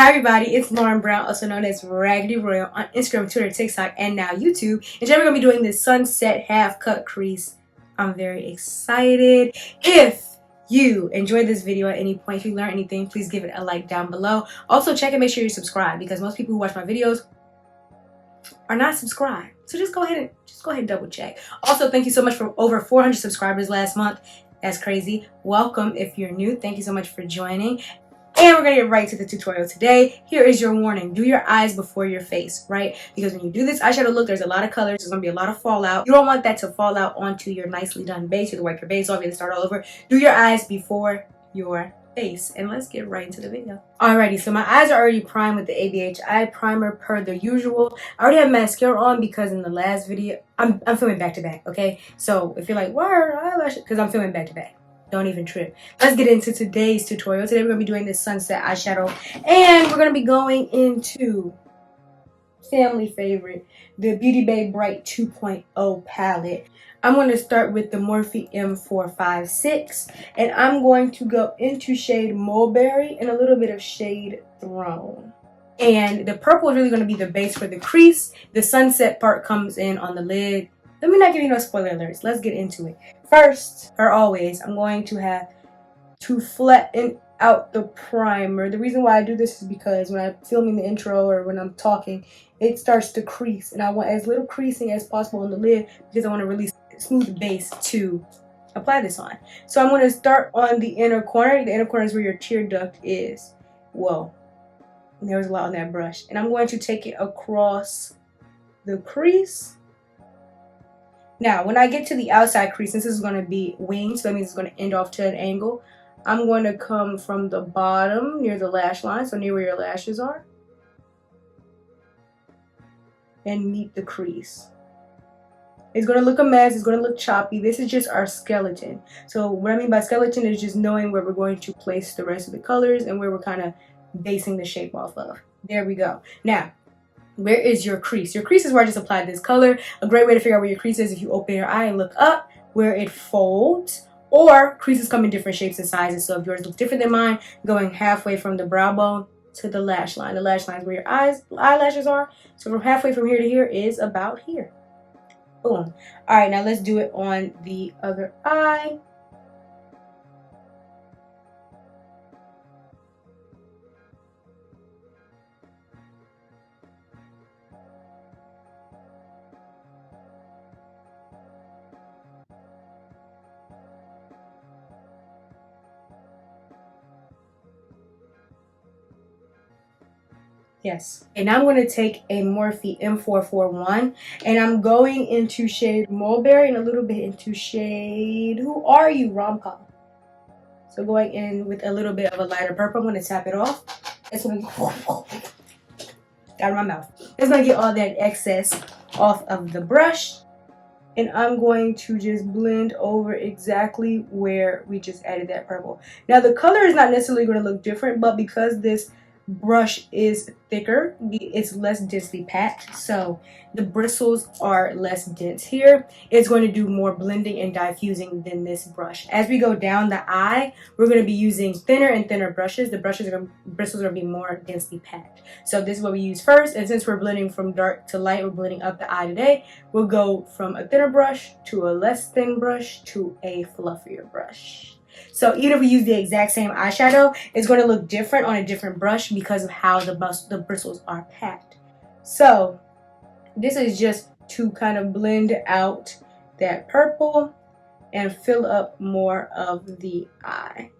Hi everybody, it's Lauren Brown, also known as Raggedy Royal on Instagram, Twitter, TikTok, and now YouTube. And today we're going to be doing this sunset half cut crease. I'm very excited. If you enjoyed this video at any point, if you learned anything, please give it a like down below. Also check and make sure you subscribe because most people who watch my videos are not subscribed. So just go ahead and double check. Also, thank you so much for over 400 subscribers last month. That's crazy. Welcome if you're new. Thank you so much for joining. And we're going to get right to the tutorial today. Here is your warning. Do your eyes before your face, right? Because when you do this eyeshadow look, there's a lot of colors. There's going to be a lot of fallout. You don't want that to fall out onto your nicely done base. You have to wipe your base off. You have to start all over. Do your eyes before your face. And let's get right into the video. Alrighty, so my eyes are already primed with the ABH eye primer per the usual. I already have mascara on because in the last video, I'm filming back to back, okay? So if you're like, why are eyelashes? Because I'm filming back to back. Don't even trip. Let's get into today's tutorial. Today we're going to be doing this sunset eyeshadow. And we're going to be going into family favorite, the Beauty Bay Bright 2.0 palette. I'm going to start with the Morphe M456. And I'm going to go into shade Mulberry and a little bit of shade Throne. And the purple is really going to be the base for the crease. The sunset part comes in on the lid. Let me not give you no spoiler alerts. Let's get into it. First, or always, I'm going to have to flatten out the primer. The reason why I do this is because when I'm filming the intro or when I'm talking, it starts to crease. And I want as little creasing as possible on the lid because I want to release a smooth base to apply this on. So I'm going to start on the inner corner. The inner corner is where your tear duct is. Whoa. There's a lot on that brush. And I'm going to take it across the crease. Now, when I get to the outside crease, since this is going to be winged, so that means it's going to end off to an angle, I'm going to come from the bottom near the lash line, so near where your lashes are, and meet the crease. It's going to look a mess. It's going to look choppy. This is just our skeleton. So what I mean by skeleton is just knowing where we're going to place the rest of the colors and where we're kind of basing the shape off of. There we go. Now, where is your crease? Your crease is where I just applied this color. A great way to figure out where your crease is if you open your eye and look up where it folds, or creases come in different shapes and sizes. So if yours looks different than mine, going halfway from the brow bone to the lash line. The lash line is where your eyelashes are. So from halfway from here to here is about here. Boom. All right, now let's do it on the other eye. Yes. And I'm going to take a Morphe M441 and I'm going into shade Mulberry and a little bit into shade, who are you, Rom-Com. So going in with a little bit of a lighter purple, I'm going to tap it off. It's going to out of my mouth. It's going to get all that excess off of the brush. And I'm going to just blend over exactly where we just added that purple. Now the color is not necessarily going to look different, but because this brush is thicker, it's less densely packed, so the bristles are less dense here. It's going to do more blending and diffusing than this brush. As we go down the eye, we're going to be using thinner and thinner brushes. The bristles are going to be more densely packed. So this is what we use first, and since we're blending from dark to light, we're blending up the eye today, we'll go from a thinner brush to a less thin brush to a fluffier brush. So even if we use the exact same eyeshadow, it's going to look different on a different brush because of how the bristles are packed. So this is just to kind of blend out that purple and fill up more of the eye.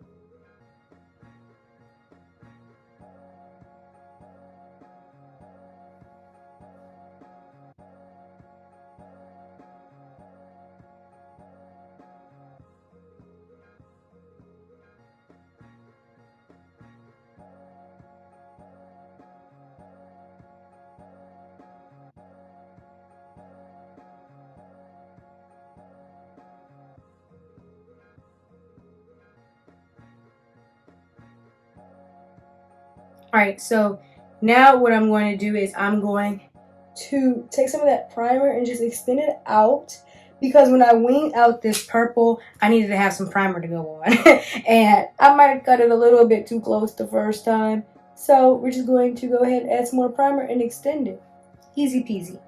Alright, so now what I'm going to do is I'm going to take some of that primer and just extend it out, because when I wing out this purple, I needed to have some primer to go on. And I might have cut it a little bit too close the first time. So we're just going to go ahead and add some more primer and extend it. Easy peasy.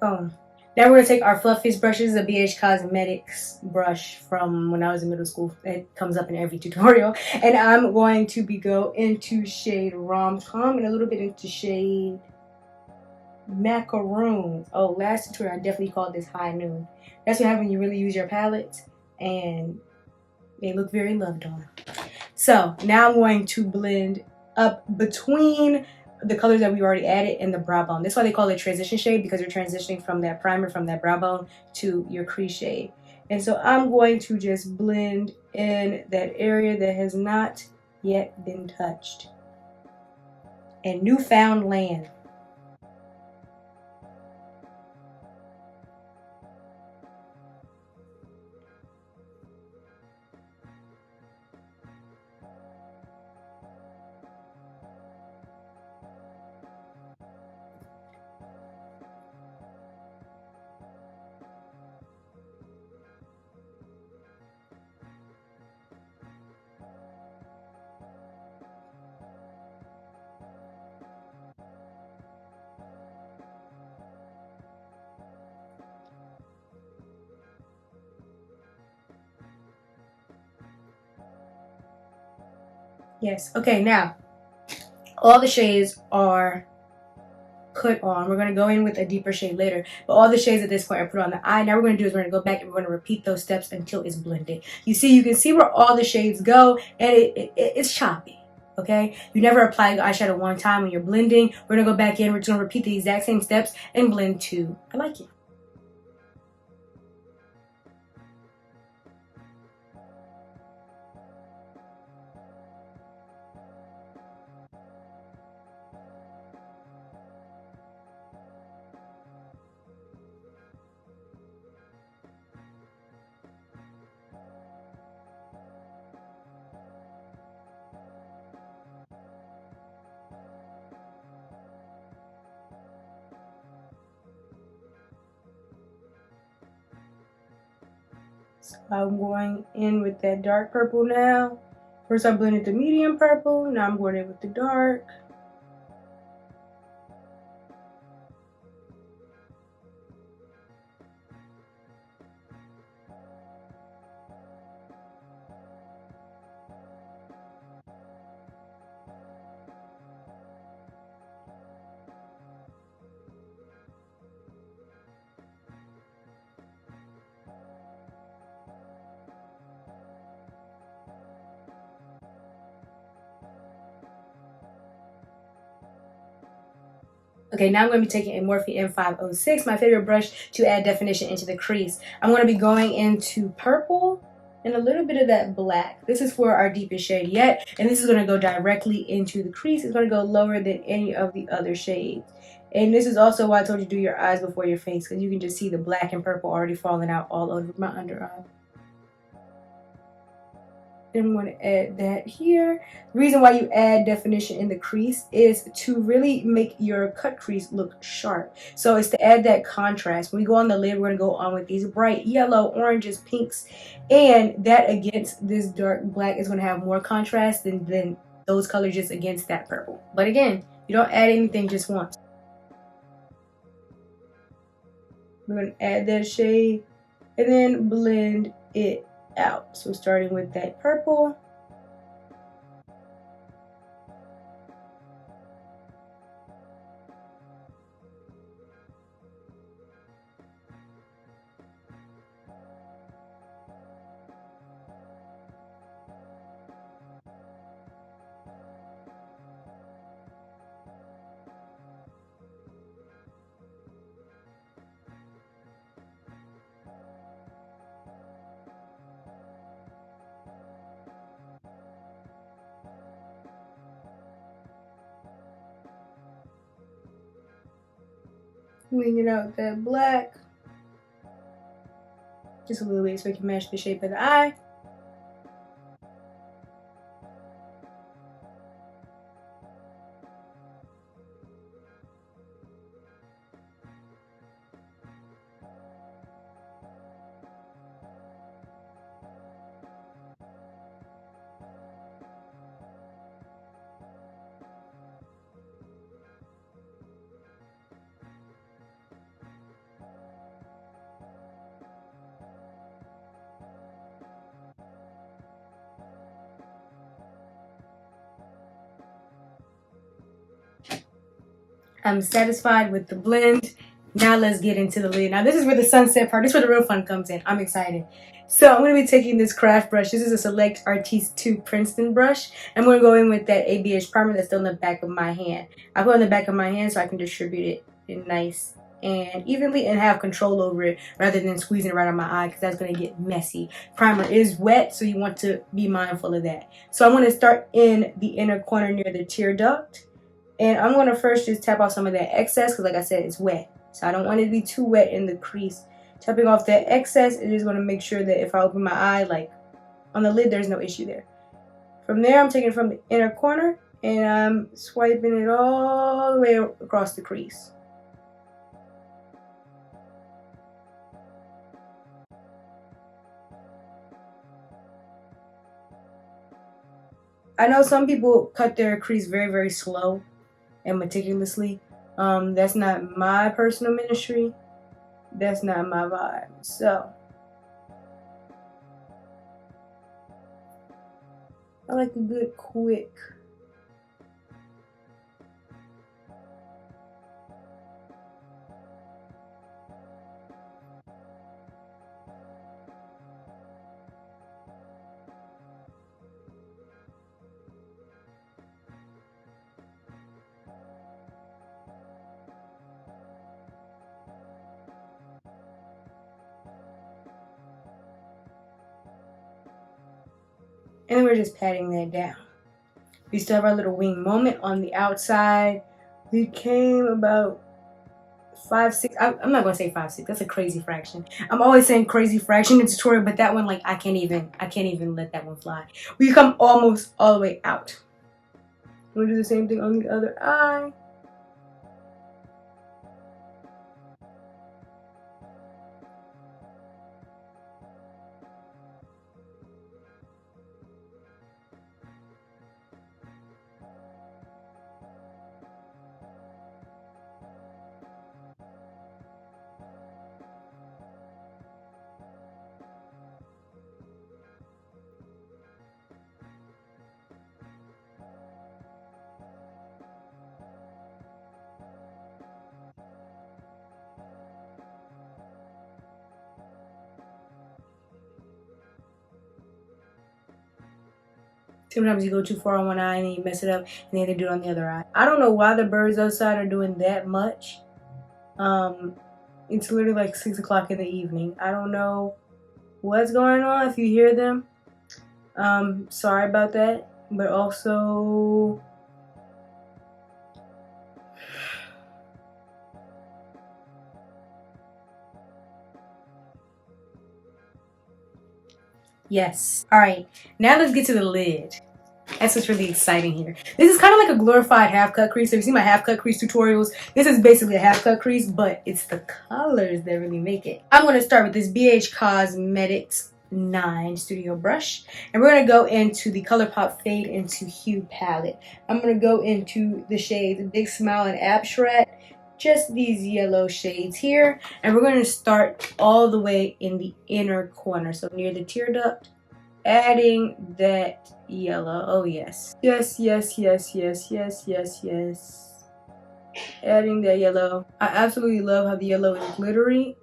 Boom. Now we're going to take our fluffiest brushes, a BH Cosmetics brush from when I was in middle school. It comes up in every tutorial. And I'm going to go into shade Rom-Com and a little bit into shade Macaroon. Oh, last tutorial I definitely called this High Noon. That's what happens when you really use your palettes and they look very loved on. So now I'm going to blend up between the colors that we already added in the brow bone. That's why they call it transition shade, because you're transitioning from that primer, from that brow bone to your crease shade. And so I'm going to just blend in that area that has not yet been touched. And Newfoundland. Yes. Okay, now all the shades are put on. We're going to go in with a deeper shade later, but all the shades at this point are put on the eye. Now we're going to do is we're going to go back and we're going to repeat those steps until it's blended. You can see where all the shades go, and it's choppy. Okay, you never apply the eyeshadow one time when you're blending. We're going to go back in, we're just going to repeat the exact same steps and blend two. I like it. So I'm going in with that dark purple now. First I blended the medium purple, now I'm going in with the dark. Okay, now I'm going to be taking a Morphe M506, my favorite brush, to add definition into the crease. I'm going to be going into purple and a little bit of that black. This is for our deepest shade yet, and this is going to go directly into the crease. It's going to go lower than any of the other shades. And this is also why I told you to do your eyes before your face, because you can just see the black and purple already falling out all over my under eye. I'm going to add that here. The reason why you add definition in the crease is to really make your cut crease look sharp. So it's to add that contrast. When we go on the lid, we're going to go on with these bright yellow, oranges, pinks, and that against this dark black is going to have more contrast than those colors just against that purple. But again, you don't add anything just once. We're going to add that shade and then blend it out. So starting with that purple. Bringing out that black just a little bit so we can match the shape of the eye. I'm satisfied with the blend. Now let's get into the lid. Now this is where the sunset part, this is where the real fun comes in. I'm excited. So I'm going to be taking this craft brush. This is a Select Artiste 2 Princeton brush. I'm going to go in with that ABH primer that's still in the back of my hand. I put it in the back of my hand so I can distribute it in nice and evenly and have control over it rather than squeezing it right on my eye, because that's going to get messy. Primer is wet, so you want to be mindful of that. So I'm going to start in the inner corner near the tear duct. And I'm going to first just tap off some of that excess because, like I said, it's wet. So I don't want it to be too wet in the crease. Tapping off that excess is just going to make sure that if I open my eye, like on the lid, there's no issue there. From there, I'm taking it from the inner corner and I'm swiping it all the way across the crease. I know some people cut their crease very, very slow and meticulously. That's not my personal ministry. That's not my vibe. So I like a good quick. And then we're just patting that down. We still have our little wing moment on the outside. We came about 5, 6. I'm not gonna say 5, 6. That's a crazy fraction. I'm always saying crazy fraction in the tutorial, but that one, like, I can't even let that one fly. We come almost all the way out. We'll do the same thing on the other eye. Sometimes you go too far on one eye and then you mess it up and then you have to do it on the other eye. I don't know why the birds outside are doing that much. It's literally like 6 o'clock in the evening. I don't know what's going on. If you hear them, sorry about that. But also, yes. All right, now let's get to the lid. That's what's really exciting here. This is kind of like a glorified half cut crease. So if you see my half cut crease tutorials, this is basically a half cut crease, but it's the colors that really make it. I'm going to start with this BH Cosmetics 9 Studio Brush. And we're going to go into the Colourpop Fade into Hue palette. I'm going to go into the shades Big Smile and Abstract. Just these yellow shades here. And we're going to start all the way in the inner corner. So near the tear duct. Adding that yellow. Oh yes. Yes, yes, yes, yes, yes, yes, yes. Adding that yellow. I absolutely love how the yellow is glittery.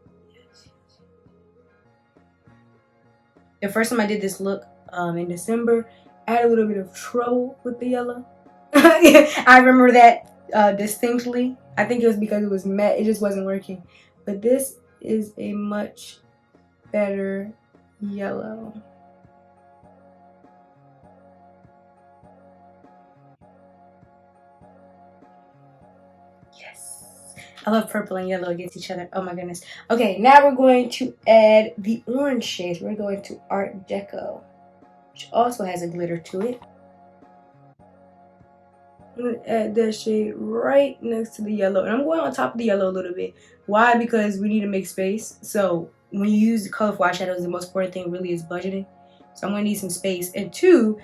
The first time I did this look in December, I had a little bit of trouble with the yellow. I remember that distinctly. I think it was because it was matte. It just wasn't working. But this is a much better yellow. I love purple and yellow against each other. Oh my goodness. Okay, now we're going to add the orange shades. We're going to Art Deco, which also has a glitter to it. I'm going to add that shade right next to the yellow. And I'm going on top of the yellow a little bit. Why? Because we need to make space. So when you use colorful eyeshadows, the most important thing really is budgeting. So I'm going to need some space. And 2,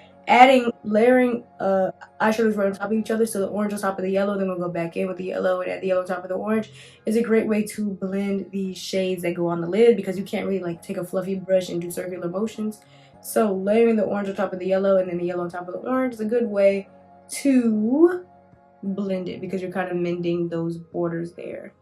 layering eyeshadows right on top of each other, so the orange on top of the yellow, then we'll go back in with the yellow and add the yellow on top of the orange, is a great way to blend the shades that go on the lid, because you can't really like take a fluffy brush and do circular motions. So layering the orange on top of the yellow and then the yellow on top of the orange is a good way to blend it because you're kind of mending those borders there.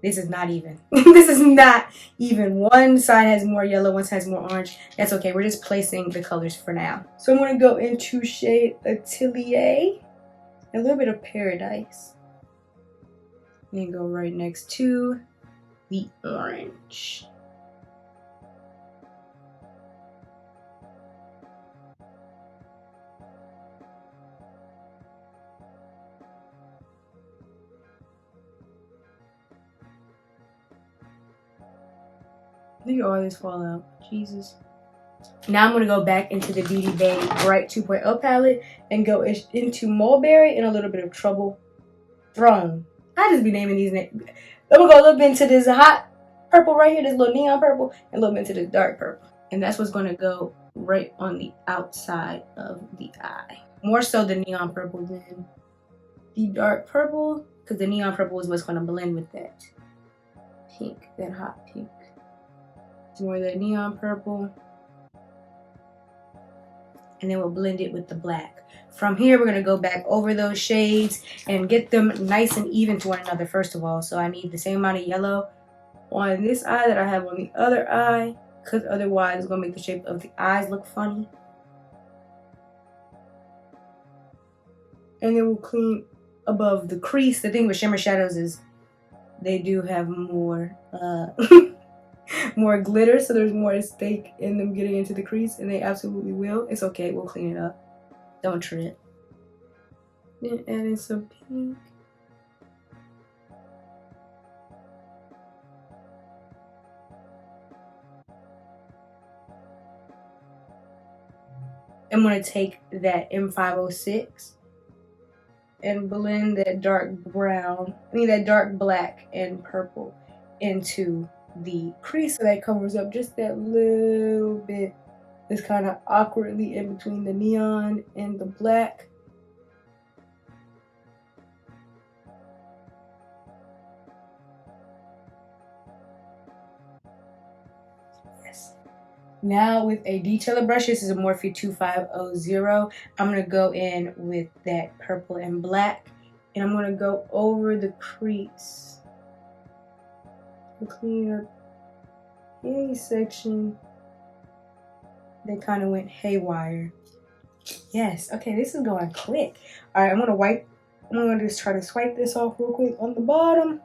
This is not even. This is not even. One side has more yellow, one side has more orange. That's okay. We're just placing the colors for now. So I'm going to go into shade Atelier, a little bit of Paradise, and go right next to the orange. Look at all this fall out. Jesus. Now I'm going to go back into the Beauty Bay Bright 2.0 palette and go into Mulberry and a little bit of Trouble Throne. I just be naming these names. I'm going to go a little bit into this hot purple right here, this little neon purple, and a little bit into this dark purple. And that's what's going to go right on the outside of the eye. More so the neon purple than the dark purple, because the neon purple is what's going to blend with that pink, that hot pink. More of that neon purple, and then we'll blend it with the black. From here, we're going to go back over those shades and get them nice and even to one another first of all. So I need the same amount of yellow on this eye that I have on the other eye, because otherwise it's going to make the shape of the eyes look funny. And then we'll clean above the crease. The thing with shimmer shadows is they do have more more glitter, so there's more stake in them getting into the crease, and they absolutely will. It's okay, we'll clean it up. Don't trip. Then add in some pink. I'm going to take that M506 and blend that dark brown, that dark black and purple into the crease so that covers up just that little bit that's kind of awkwardly in between the neon and the black. Yes. Now with a detailer brush, this is a Morphe 2500. I'm going to go in with that purple and black, and I'm going to go over the crease. Clean up any section that kind of went haywire. Yes, okay, this is going quick. All right, I'm gonna just try to swipe this off real quick on the bottom.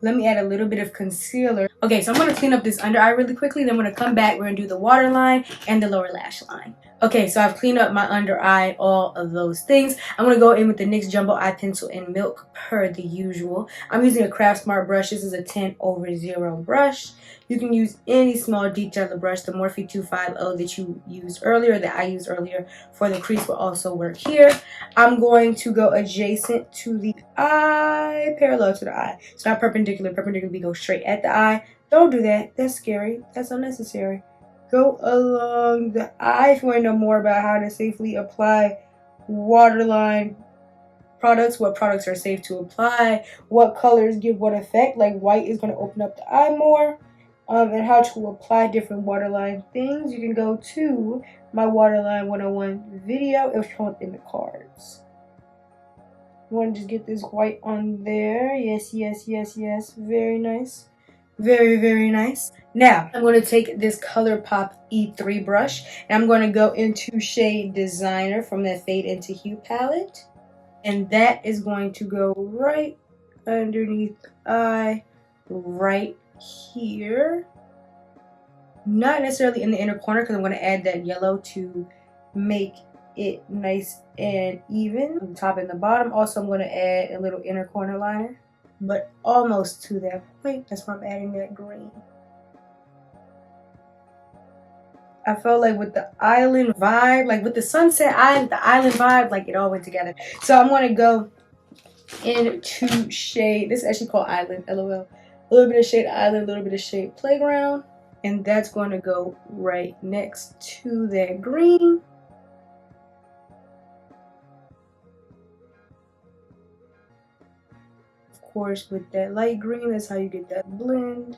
Let me add a little bit of concealer. Okay, so I'm gonna clean up this under eye really quickly, then I'm gonna come back, we're gonna do the waterline and the lower lash line. Okay, so I've cleaned up my under eye, all of those things. I'm going to go in with the NYX Jumbo Eye Pencil in Milk per the usual. I'm using a Craft Smart brush. This is a 10/0 brush. You can use any small detailer brush. The Morphe 250 that you used earlier, that I used earlier for the crease will also work here. I'm going to go adjacent to the eye, parallel to the eye. It's not perpendicular. Perpendicular, we go straight at the eye. Don't do that. That's scary. That's unnecessary. Go along the eye if you want to know more about how to safely apply waterline products, what products are safe to apply, what colors give what effect, like white is going to open up the eye more, and how to apply different waterline things. You can go to my Waterline 101 video. It'll show up in the cards. You want to just get this white on there. Yes, yes, yes, yes. Very nice. Very, very nice. Now, I'm going to take this Colourpop E3 brush, and I'm going to go into shade Designer from that Fade into Hue palette. And that is going to go right underneath the eye, right here. Not necessarily in the inner corner, because I'm going to add that yellow to make it nice and even on the top and the bottom. Also, I'm going to add a little inner corner liner, but almost to that point. That's why I'm adding that green. I felt like with the island vibe, like with the sunset island, the island vibe, like it all went together. So I'm going to go into shade, this is actually called Island, LOL. A little bit of shade Island, a little bit of shade Playground. And that's going to go right next to that green. Of course, with that light green, that's how you get that blend.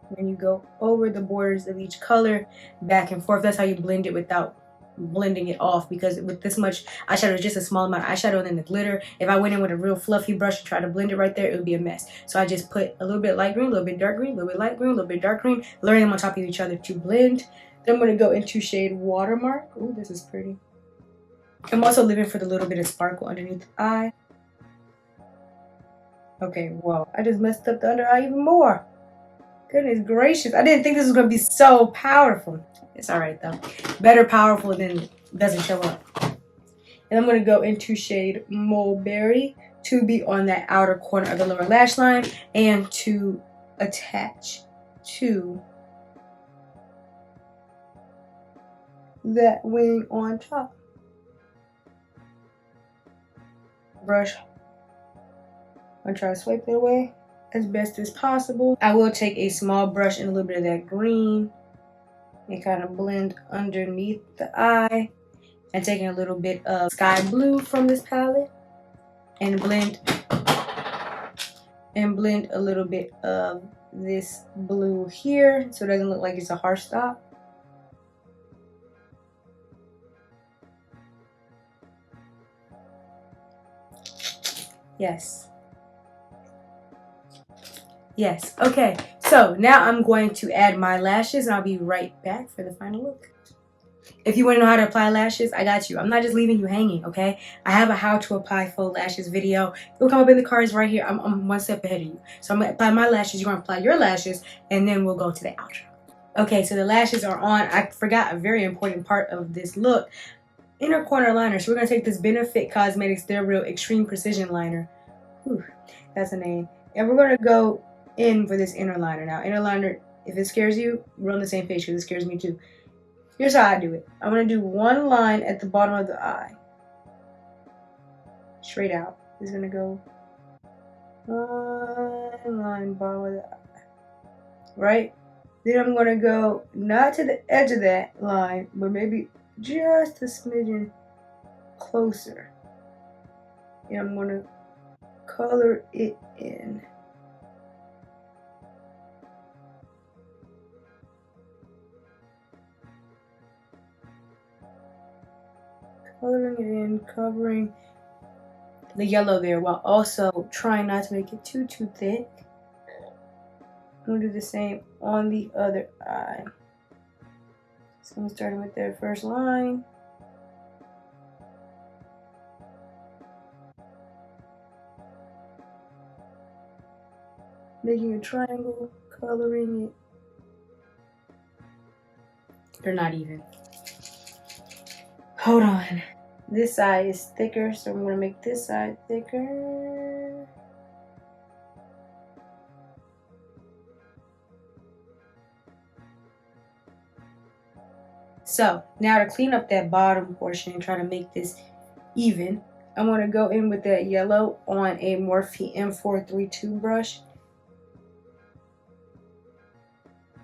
When you go over the borders of each color, back and forth. That's how you blend it without blending it off, because with this much eyeshadow, it's just a small amount of eyeshadow, and then the glitter, if I went in with a real fluffy brush and tried to blend it right there, it would be a mess. So I just put a little bit light green, a little bit dark green, a little bit light green, a little bit dark green, layering them on top of each other to blend. Then I'm going to go into shade Watermark. Oh, this is pretty. I'm also living for the little bit of sparkle underneath the eye. Okay, whoa, I just messed up the under eye even more. Goodness gracious, I didn't think this was going to be so powerful. It's alright though. Better powerful than doesn't show up. And I'm going to go into shade Mulberry to be on that outer corner of the lower lash line and to attach to that wing on top. Brush. I'm going to try to swipe it away as best as possible. I will take a small brush and a little bit of that green and kind of blend underneath the eye, and taking a little bit of sky blue from this palette and blend a little bit of this blue here so it doesn't look like it's a harsh stop. Yes, okay, so now I'm going to add my lashes and I'll be right back for the final look. If you want to know how to apply lashes, I got you. I'm not just leaving you hanging, okay? I have a how to apply faux lashes video. It'll come up in the cards right here. I'm one step ahead of you. So I'm going to apply my lashes, you're going to apply your lashes, and then we'll go to the outro. Okay, so the lashes are on. I forgot a very important part of this look. Inner corner liner. So we're going to take this Benefit Cosmetics They're Real Extreme Precision Liner. Whew, that's the name. And we're going to go in for this inner liner. Now, inner liner, if it scares you, we're on the same page because it scares me too. Here's how I do it. I'm going to do one line at the bottom of the eye. Straight out. It's going to go one line bottom of the eye. Right? Then I'm going to go not to the edge of that line, but maybe just a smidgen closer. And I'm going to color it in. Coloring it in, covering the yellow there while also trying not to make it too thick. I'm going to do the same on the other eye. So I'm starting with that first line. Making a triangle, coloring it. They're not even. Hold on. This side is thicker, so I'm going to make this side thicker. So now to clean up that bottom portion and try to make this even, I'm going to go in with that yellow on a Morphe M432 brush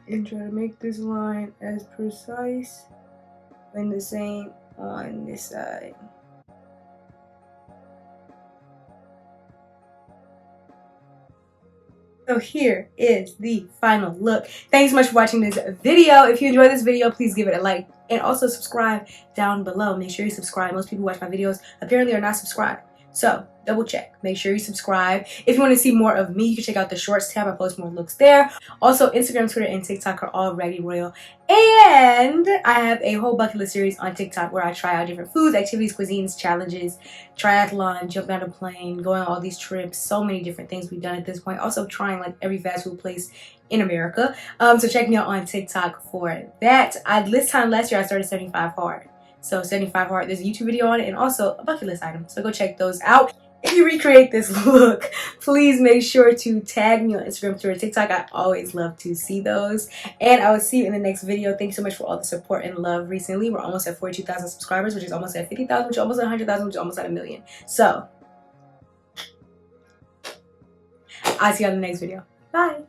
and try to make this line as precise and the same on this side. So here is the final look. Thanks so much for watching this video. If you enjoyed this video, please give it a like and also subscribe down below. Make sure you subscribe. Most people who watch my videos apparently are not subscribed. So double check. Make sure you subscribe. If you want to see more of me, you can check out the shorts tab. I post more looks there. Also, Instagram, Twitter, and TikTok are all Raggedy Royal. And I have a whole bucket list series on TikTok where I try out different foods, activities, cuisines, challenges, triathlon, jumping out of a plane, going on all these trips, so many different things we've done at this point. Also trying like every fast food place in America. So check me out on TikTok for that. This time last year I started 75 Hard. So 75 Hard, there's a YouTube video on it and also a bucket list item. So go check those out. If you recreate this look, please make sure to tag me on Instagram, Twitter, TikTok. I always love to see those. And I will see you in the next video. Thank you so much for all the support and love recently. We're almost at 42,000 subscribers, which is almost at 50,000, which is almost at 100,000, which is almost at 1 million. So I'll see you on the next video. Bye.